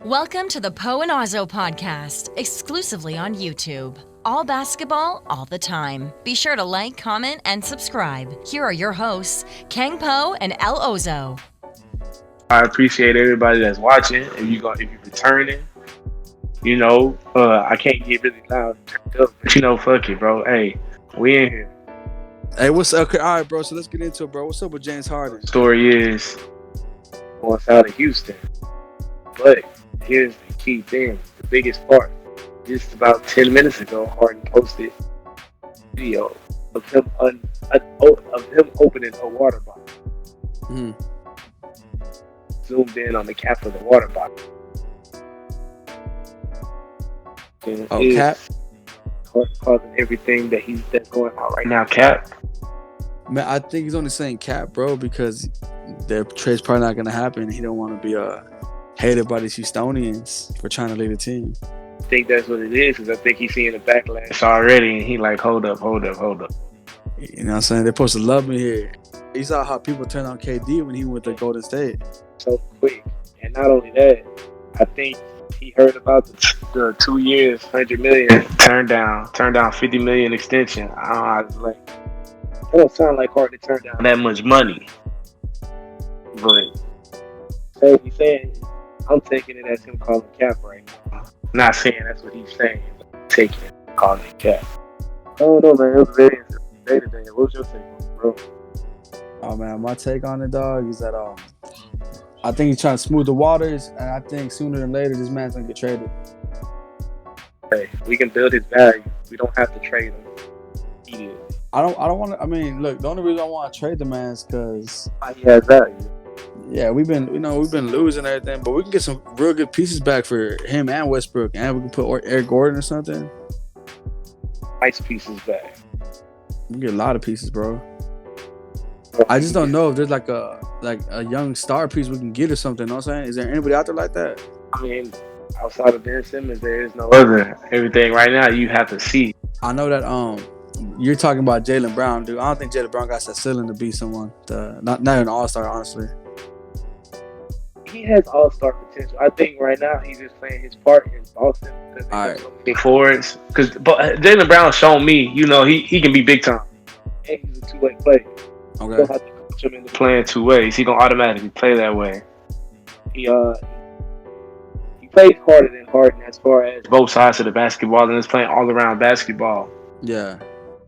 Welcome to the Poe and Ozzo podcast, exclusively on YouTube. All basketball, all the time. Be sure to like, comment, and subscribe. Here are your hosts, Kang Poe and El Ozo. I appreciate everybody that's watching. If you're returning, I can't get really loud and turned up, but fuck it, bro. Hey, we in here. Hey, what's up? Okay, all right, bro. So let's get into it, bro. What's up with James Harden? Story is going south of Houston, but here's the key thing, the biggest part. Just about 10 minutes ago, Harden posted a video of him opening a water bottle. Mm-hmm. Zoomed in on the cap of the water bottle. Oh, cap? Causing everything that's going on right now, cap. Man, I think he's only saying cap, bro, because their trade's probably not going to happen. He don't want to be hated by these Houstonians for trying to lead the team. I think that's what it is, because I think he's seeing the backlash already, and he like, hold up. You know what I'm saying? They're supposed to love me here. You saw how people turned on KD when he went to Golden State. So quick. And not only that, I think he heard about the 2 years, $100 million turned down $50 million extension. I was like, it don't sound like Harden to turn down that much money. But so he's saying, I'm taking it as him calling cap right now. Not saying that's what he's saying, but I'm taking it, calling it cap. I don't know, man. It was very interesting day today. What's your take on it, bro? Oh, man, my take on it, dog, is that I think he's trying to smooth the waters, and I think sooner than later this man's gonna get traded. Hey, we can build his value. We don't have to trade him. He is. I don't want to. I mean, look, the only reason I want to trade the man is because he has value. Yeah, we've been losing everything, but we can get some real good pieces back for him and Westbrook, and we can put Eric Gordon or something. Nice pieces back. We get a lot of pieces, bro. I just don't know if there's like a young star piece we can get or something. You know what I'm saying? Is there anybody out there like that? I mean, outside of Ben Simmons, there is no other. Everything right now you have to see. I know that you're talking about Jaylen Brown, dude. I don't think Jaylen Brown got that ceiling to be someone. Not an all-star, honestly. He has all-star potential. I think right now he's just playing his part in Boston because all right. So many forwards. But Jaylen Brown's shown me, he can be big time, and he's a two-way player. Okay. You don't have to coach him into playing two ways. He gonna automatically play that way. He plays harder than Harden as far as both sides of the basketball, and is playing all-around basketball. Yeah.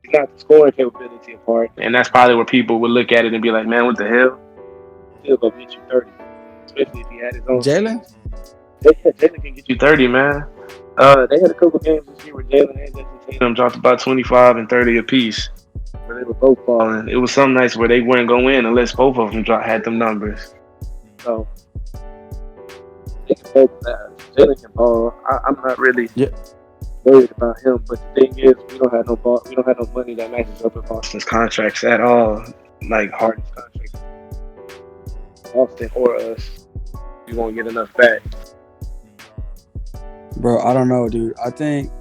He's not the scoring capability of Harden, and that's probably where people would look at it and be like, "Man, what the hell?" He'll go get you 30. Especially if he had his own. Jaylen? Jaylen can get you 30, man. They had a couple games this year where Jaylen and Jason Tatum dropped about 25 and 30 apiece. Where they were both balling. It was some nights where they wouldn't go in unless both of them had them numbers. So they can both pass. Jaylen can ball. I'm not really worried about him. But the thing is, we don't have no ball. We don't have no money that matches up with Boston's contracts at all. Like Harden's contract. Boston or us. We won't get enough back. Bro, I don't know, dude. I think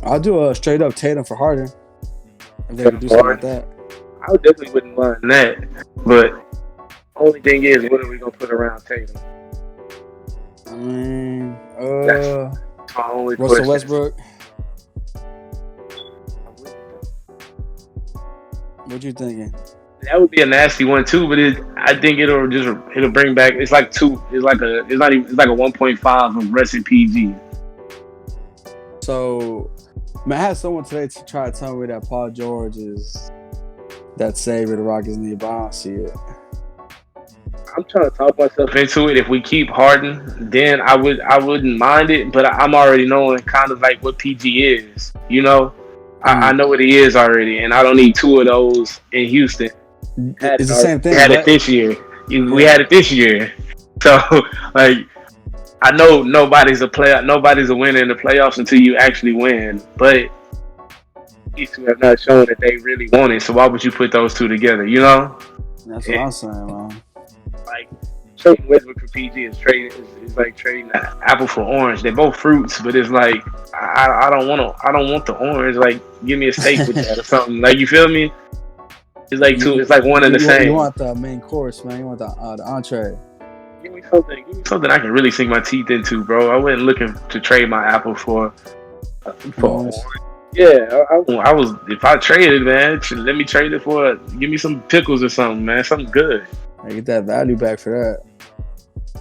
I'll do a straight up Tatum for Harden. If they could do something like that. I definitely wouldn't mind that. But only thing is, what are we gonna put around Tatum? I mean, that's my only Russell question. Westbrook. What you thinking? That would be a nasty one too, but I think it'll bring back. It's like a 1.5 of rest in PG. So, man, I had someone today to try to tell me that Paul George is that savior the Rockets need, but I don't see it. I'm trying to talk myself into it. If we keep Harden, then I wouldn't mind it, but I'm already knowing kind of like what PG is. I know what he is already, and I don't need two of those in Houston. It's the same thing. We had it this year. We had it this year. So, like, I know nobody's a winner in the playoffs until you actually win. But these two have not shown that they really want it. So why would you put those two together? That's what I'm saying, man. Like, trading Westbrook for PG is like trading an apple for orange. They're both fruits, but it's like I don't want the orange. Like, give me a steak with that or something. Like, you feel me? It's like two. It's like one and the same. You want the main course, man. You want the entree. Give me something. Give me something I can really sink my teeth into, bro. I wasn't looking to trade my Apple for. Nice. Yeah, I was. If I traded, man, let me trade it for. Give me some pickles or something, man. Something good. I get that value back for that.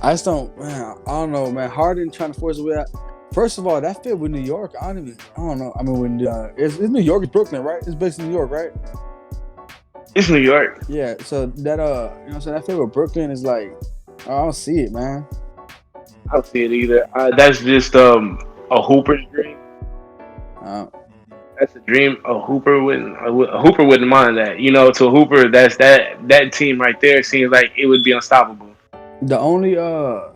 I just don't, man. I don't know, man. Harden trying to force a way out. First of all, that fit with New York. I don't know. I mean, when it's New York, it's Brooklyn, right? It's based in New York, right? It's New York. Yeah. So that you know what I'm saying, that fit with Brooklyn is like, I don't see it, man. I don't see it either. That's just a Hooper's dream. That's a dream. A Hooper wouldn't mind that. You know, to a Hooper, that's that team right there seems like it would be unstoppable. The only I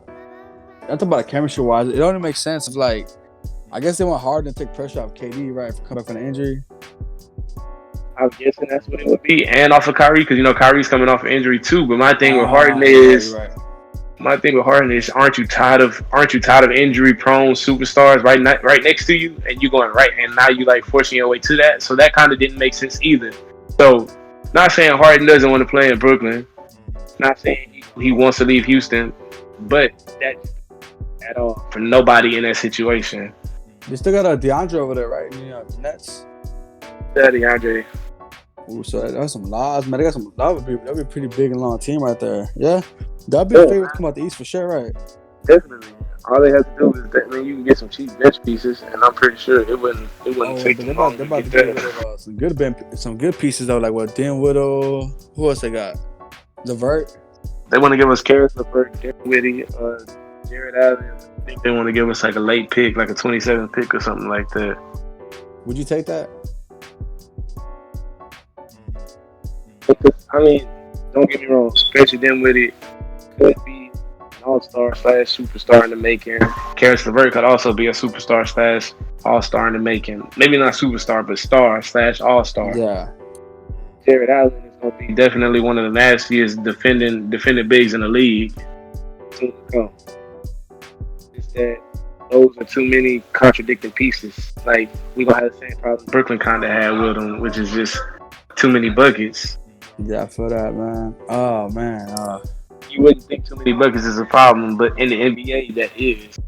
talk about chemistry wise, it only makes sense if like, I guess they want Harden to take pressure off KD, right? For coming back from an injury. I'm guessing that's what it would be, and off of Kyrie, because you know Kyrie's coming off an injury too. But my thing with Harden is, aren't you tired of injury prone superstars right next to you, and you going right, and now you like forcing your way to that? So that kind of didn't make sense either. So, not saying Harden doesn't want to play in Brooklyn, not saying he wants to leave Houston, but that's at all for nobody in that situation. They still got a DeAndre over there, right? The Nets. Yeah, DeAndre. Ooh, so that's some lies, man. They got some. That'd be a pretty big and long team right there. Yeah, that'd be a favorite to come out the East for sure, right? Definitely. All they have to do is that, man, you can get some cheap bench pieces, and I'm pretty sure it wouldn't take too long. They're about to get rid of some good pieces though, like what Dinwiddie. Who else they got? LeVert. They want to give us Karis LeVert, Dinwiddie, Jared Allen. I think they want to give us like a late pick, like a 27th pick or something like that. Would you take that? I mean, don't get me wrong. Spencer Dinwiddie could be an all-star / superstar in the making. Karis LeVert could also be a superstar / all-star in the making. Maybe not superstar, but star / all-star. Yeah. Jared Allen is going to be definitely one of the nastiest defending bigs in the league. Soon to come. It's that those are too many contradicting pieces. Like, we going to have the same problem Brooklyn kind of had with them, which is just too many buckets. Yeah, I feel that, man. Oh, man. You wouldn't think too many buckets is a problem, but in the NBA, that is.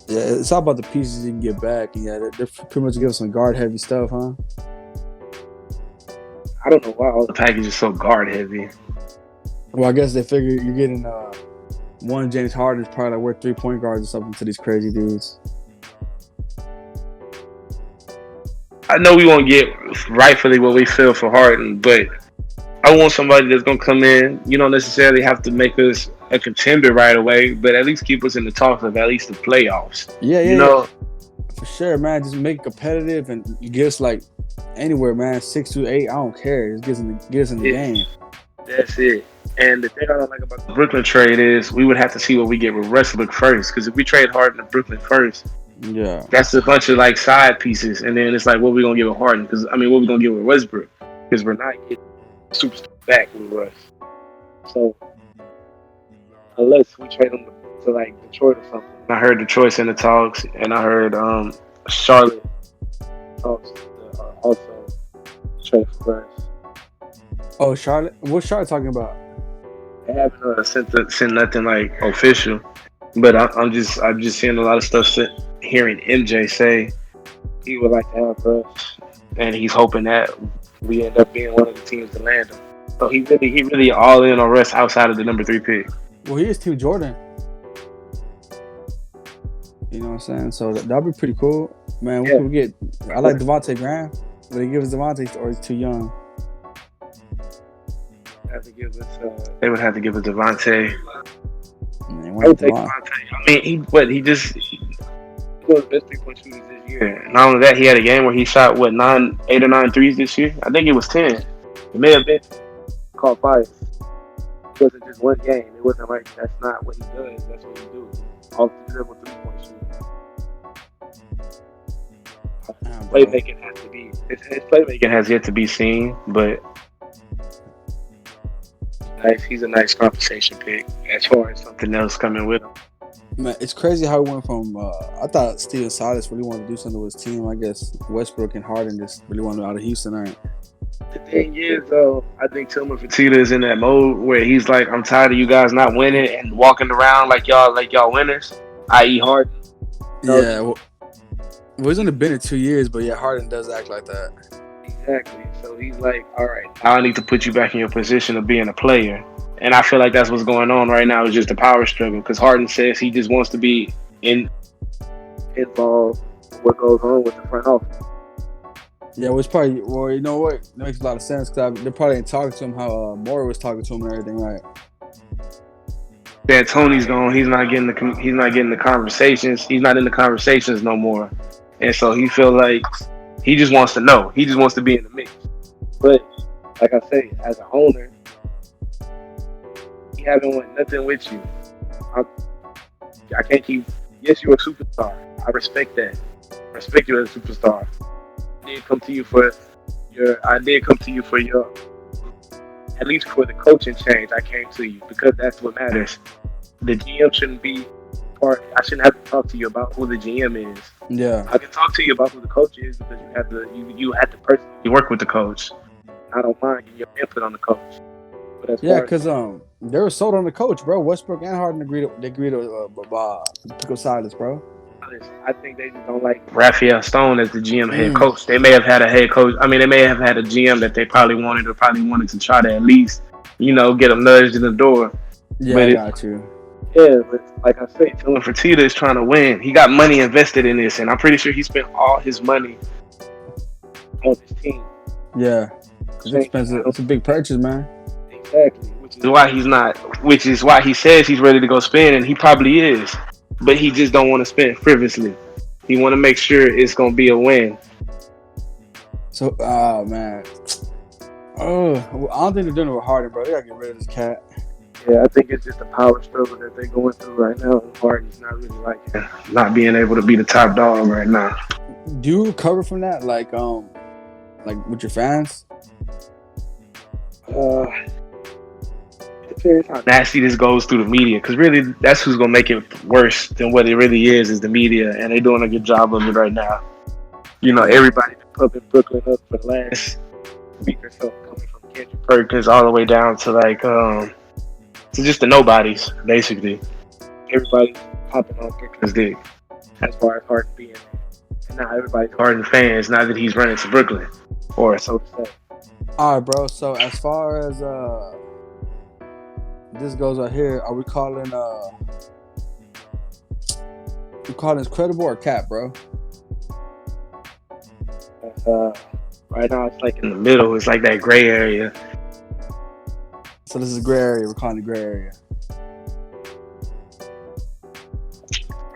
Yeah, it's all about the pieces you can get back. And yeah, they're pretty much giving some guard-heavy stuff, huh? I don't know why all the package is so guard-heavy. Well, I guess they figure you're getting one James Harden is probably like worth 3 point guards or something to these crazy dudes. I know we won't get rightfully what we feel for Harden, but I want somebody that's going to come in. You don't necessarily have to make us a contender right away, but at least keep us in the talks of at least the playoffs. Yeah, you know? For sure, man. Just make it competitive and get us like anywhere, man. 6 to 8, I don't care. Just get us in the game. That's it. And the thing I don't like about the Brooklyn trade is we would have to see what we get with Westbrook first, because if we trade Harden to Brooklyn first, yeah, that's a bunch of like side pieces, and then it's like, what are we gonna get with Harden? Because what are we gonna get with Westbrook? Because we're not getting superstar back with Russ. So unless we trade them to like Detroit or something. I heard Detroit's in the talks, and I heard Charlotte talks also trade for Russ. Oh, Charlotte? What's Charlotte talking about? They haven't sent nothing like official, but I'm just seeing a lot of stuff. Hearing MJ say he would like to have Russ, and he's hoping that we end up being one of the teams to land him. So he really all in on Russ outside of the number 3 pick. Well, he is Team Jordan. You know what I'm saying? So that'd be pretty cool, man. What can we get? I like Devontae Graham. Would they give us Devontae, or he's too young? They would have to give us Devontae. Man, I would take Devontae. I mean, he was the best 3-point shooters this year. Not only that, he had a game where he shot 8 or 9 threes this year. I think it was 10. It may have been called 5. It wasn't just one game. It wasn't like that's not what he does. That's what he do. All the dribble 3-point shooting. Playmaking has to be. His playmaking has yet to be seen, but he's a nice compensation pick as far as something else coming with him. Man, it's crazy how it went from. I thought Steven Silas really wanted to do something with his team. I guess Westbrook and Harden just really wanted out of Houston, right? The thing is, though, I think Tillman Fertitta is in that mode where he's like, I'm tired of you guys not winning and walking around like y'all winners, i.e. Harden. Yeah, well, he's only been in 2 years, but yeah, Harden does act like that. Exactly. So he's like, all right, I need to put you back in your position of being a player. And I feel like that's what's going on right now is just a power struggle because Harden says he just wants to be involved with what goes on with the front office. Yeah, which probably, well, you know what? That makes a lot of sense because they probably ain't talking to him how Maury was talking to him and everything, right? That Tony's gone. He's not getting the conversations. He's not in the conversations no more. And so he feel like he just wants to know. He just wants to be in the mix. But like I say, as an owner, he haven't won nothing with you. I can't keep. Yes, you're a superstar. I respect that. I respect you as a superstar. I did come to you for your. At least for the coaching change, I came to you because that's what matters. The GM shouldn't be part. I shouldn't have to talk to you about who the GM is. Yeah, I can talk to you about who the coach is because you have to personally work with the coach. I don't mind getting your input on the coach. But because they were sold on the coach, bro. Westbrook and Harden agreed to pick up Silas, bro. I think they just don't like Raphael Stone as the GM head coach. They may have had a head coach. I mean, they may have had a GM that they probably wanted to try to at least, get them nudged in the door. Yeah, but I got you. Yeah, but like I say, Tillman Fertitta is trying to win. He got money invested in this, and I'm pretty sure he spent all his money on his team. Yeah, it's expensive. It's a big purchase, man. Exactly, which is why he says he's ready to go spend, and he probably is. But he just don't want to spend frivolously. He want to make sure it's going to be a win. So, man. I don't think they're doing it with Harden, bro. They got to get rid of this cat. Yeah, I think it's just a power struggle that they're going through right now. And Harden's not really not being able to be the top dog right now. Do you recover from that, like with your fans? Depends how nasty this goes through the media, because really that's who's gonna make it worse than what it really is the media, and they're doing a good job of it right now. Everybody been pumping Brooklyn up for the last week or so, coming from Kendrick Perkins all the way down to to just the nobodies, basically. Everybody's popping on Brooklyn's dick as far as Harden being, and now everybody's Harden fans now that he's running to Brooklyn, or so to say. All right, bro. So as far as this goes right here, are we calling this credible or cap, bro? Right now it's like in the middle. It's like that gray area. So this is gray area. We're calling it gray area.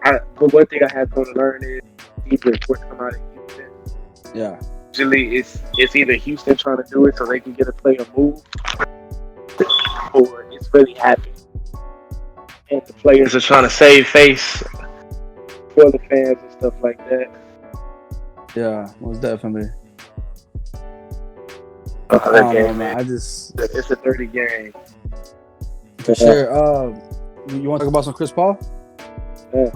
But one thing I have to learn is these reports come out of Houston. Yeah. Usually it's either Houston trying to do it so they can get a player move, or it's really happening. And the players are trying to save face for the fans and stuff like that. Yeah, most definitely. I don't know, man. It's a dirty game. For sure. You want to talk about some Chris Paul? Yeah.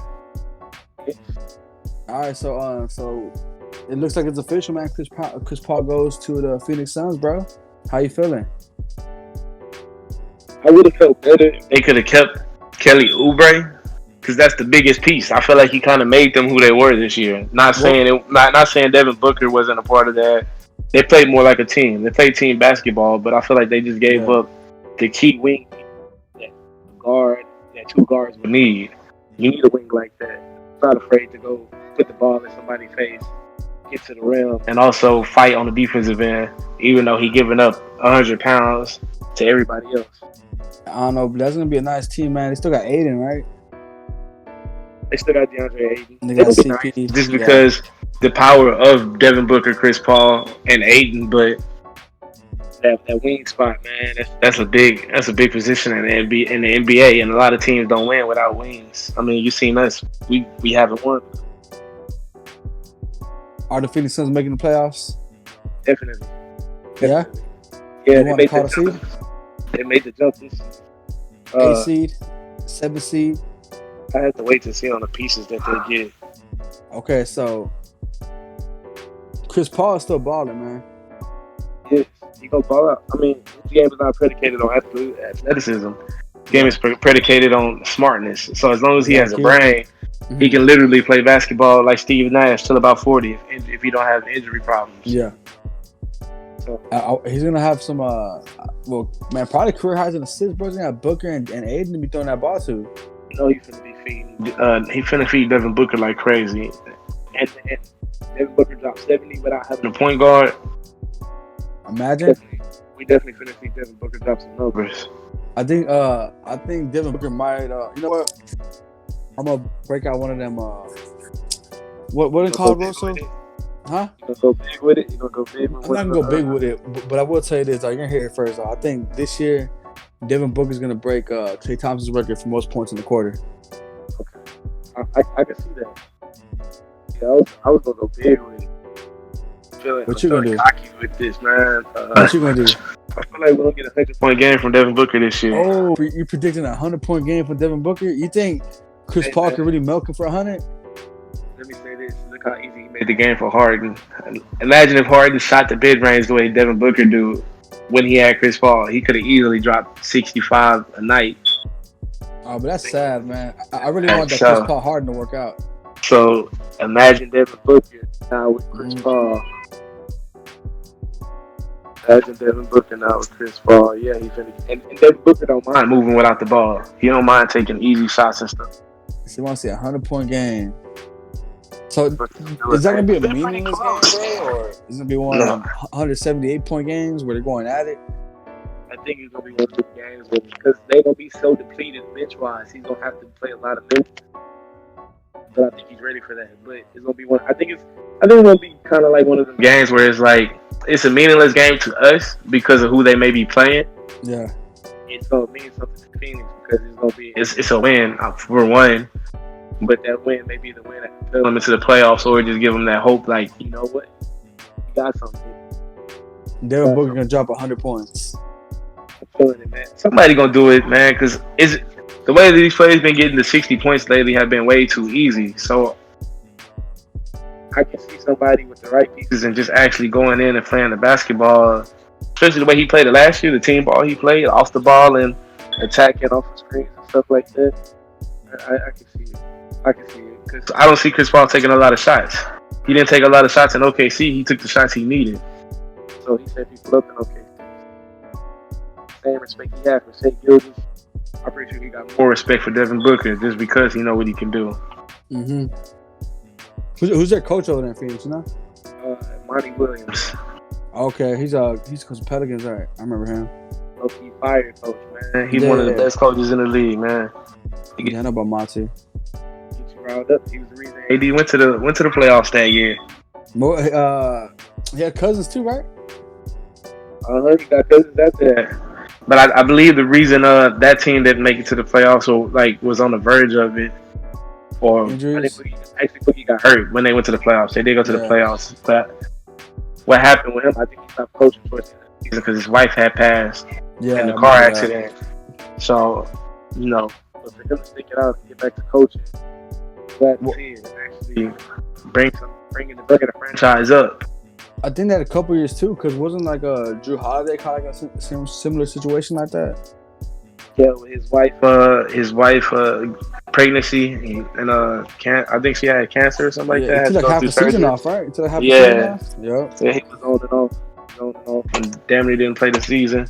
All right, so it looks like it's official, man. Chris Paul goes to the Phoenix Suns, bro. How you feeling? I would have felt better if they could have kept Kelly Oubre, because that's the biggest piece. I feel like he kind of made them who they were this year. Not saying Devin Booker wasn't a part of that. They played more like a team. They played team basketball, but I feel like they just gave up the key wing that two guards would need. You need a wing like that. Not afraid to go put the ball in somebody's face, get to the rim, and also fight on the defensive end, even though he giving up 100 pounds to everybody else. I don't know, but that's going to be a nice team, man. They still got Aiden, right? They still got DeAndre Ayton. They got CP. Nice. Just because the power of Devin Booker, Chris Paul, and Ayton, but that wing spot, man, that's a big position in the NBA, and a lot of teams don't win without wings. I mean, you've seen us. We haven't won. Are the Phoenix Suns making the playoffs? Definitely. Yeah? Yeah, they made the seed? They made the jump this season. 8 seed, 7 seed. I have to wait to see on the pieces that they get. Okay, so Chris Paul is still balling, man. Yes. He gonna ball out. I mean, this game is not predicated on athleticism. The game is predicated on smartness. So as long as he has a brain, he can literally play basketball like Steve Nash till about 40 if he don't have injury problems. Yeah. So, he's gonna have some. Probably career highs in assists. Bro, he's gonna have Booker and Aiden to be throwing that ball to. You know he's finna be feeding. He finna feed Devin Booker like crazy. And Devin Booker dropped 70 without having a point guard. Imagine. We definitely finna see Devin Booker drop some numbers. I think Devin Booker might. You know what? I'm gonna break out one of them. What is called, Russell? Huh? You gonna go big with it? You gonna go big with it? I'm not gonna go big with it, but I will tell you this. You're gonna hear it first. I think this year, Devin Booker's gonna break Klay Thompson's record for most points in the quarter. Okay, I can see that. Yeah, I was gonna go big with it. What you gonna do? Cocky with this, man. What you gonna do? I feel like we're gonna get a 100-point game from Devin Booker this year. Oh, you predicting a 100-point game from Devin Booker? You think Chris Paul can really milk him for 100? Let me say this. Look how easy he made the game for Harden. Imagine if Harden shot the mid-range the way Devin Booker do when he had Chris Paul. He could have easily dropped 65 a night. Oh, but that's sad, man. I really want that Chris Paul Harden to work out. So imagine Devin Booker now with Chris Paul. Imagine Devin Booker now with Chris Paul. Yeah, he finished. And Devin Booker don't mind moving without the ball. He don't mind taking easy shots and stuff. He wants to see a 100-point game. So is that gonna be a meaningless game, bro, or is it gonna be one of them 178-point games where they're going at it? I think it's gonna be one of those games because they're gonna be so depleted bench-wise. He's gonna have to play a lot of minutes. But I think he's ready for that. But it's gonna be one. I think it's gonna be kind of like one of the games where it's like it's a meaningless game to us because of who they may be playing. Yeah, it's gonna mean something to Phoenix because it's gonna be it's a win for one. But that win may be the win that propel them into the playoffs, or just give them that hope, like, you know what, you got something. Devin Booker gonna drop 100 points. I'm feeling it, man. Somebody gonna do it, man, because the way that these players been getting to 60 points lately have been way too easy. So I can see somebody with the right pieces and just actually going in and playing the basketball, especially the way he played it last year, the team ball he played, off the ball and attacking off the screens and stuff like that. I can see it. I can see it because I don't see Chris Paul taking a lot of shots. He didn't take a lot of shots in OKC. He took the shots he needed. So he set people up in OKC. Same respect he had for Shai Gilgeous. I'm pretty sure he got more respect for Devin Booker just because he know what he can do. Mm-hmm. Who's their coach over there in Phoenix? You know? Monty Williams. Okay, he's coach Pelicans, right? I remember him. Low-key fire coach, man. He's one of the best coaches in the league, man. Yeah, I know about Monty. Riled up. He was the reason AD went to the playoffs that year. He had cousins too, right? He got cousins out there. But I believe the reason that team didn't make it to the playoffs or was on the verge of it, or injuries. I think Boogie got hurt when they went to the playoffs. They did go to the playoffs, but what happened with him? I think he stopped coaching towards the end of the season because his wife had passed in the car accident. So, but for him to stick it out and get back to coaching. Glad to see it and actually bringing the franchise up. I think that a couple years too, because wasn't like Drew Holiday kind of like a similar situation like that? Yeah, with his wife pregnancy and I think she had cancer or something like that. He took like half the season off, right? Yeah, he was on and off. And damn near didn't play the season.